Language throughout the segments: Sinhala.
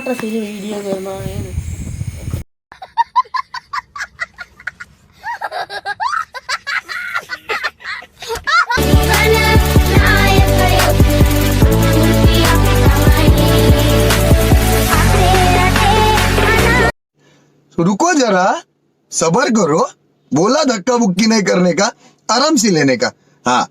මට සිරි වීඩියෝ කරනවා නේද? रुको जरा सबर करो बोला धक्का बुक्की नहीं करने का आराम से लेने का हाँ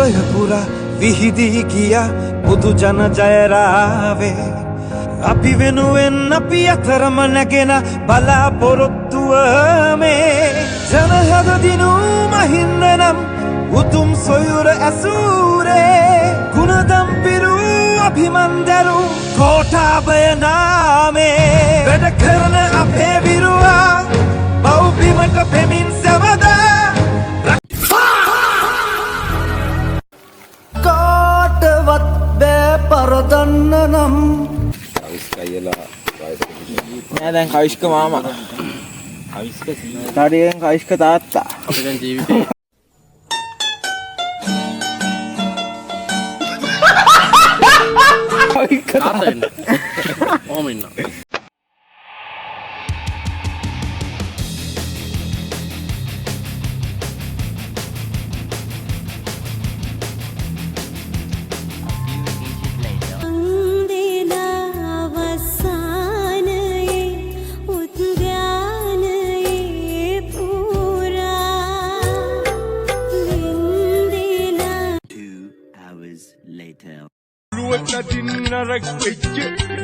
විශ්වයපුරා විහිදී ගියා බුදු ජන ජය රාවේ අපි වෙනුවෙන් අපි අතරම නැගෙන බලාපොරොත්තුව මේ ජනහද දිනු මහින්ද නම් උතුම් සොයුර ඇසූරේ ගුණදම් පිරු අභිමන්දරු කෝටාබය නාමේ වැඩ කරන අපේ විරුවා බෞද්ධිමට පෙමින් සවදා පරදන්න නම් නෑ දැන් කවිෂ්ක මාමා කවිෂ්ක තාඩියෙන් කවිෂ්ක තාත්තා අපේ දැන් ජීවිතේ කවිෂ්ක තාත්තා එන්න ඕම ඉන්න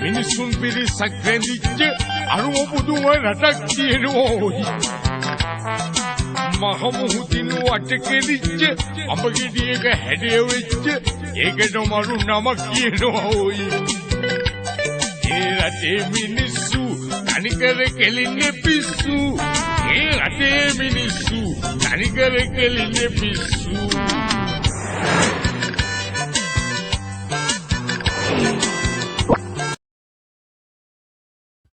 මිනිසුන් පිරිසක් රැඳිච්ච අරුව පුදුම රටක් තියෙනෝයි මහමුහුදින් වට කෙලිච්ච අඹ ගෙඩියක හැඩය වෙච්ච ඒකට මරු නමක් කියනෝයි ඒ රටේ මිනිස්සු තනිකර කෙලින්නේ පිස්සු ඒ රටේ මිනිස්සු තනිකර කෙලින්නේ පිස්සු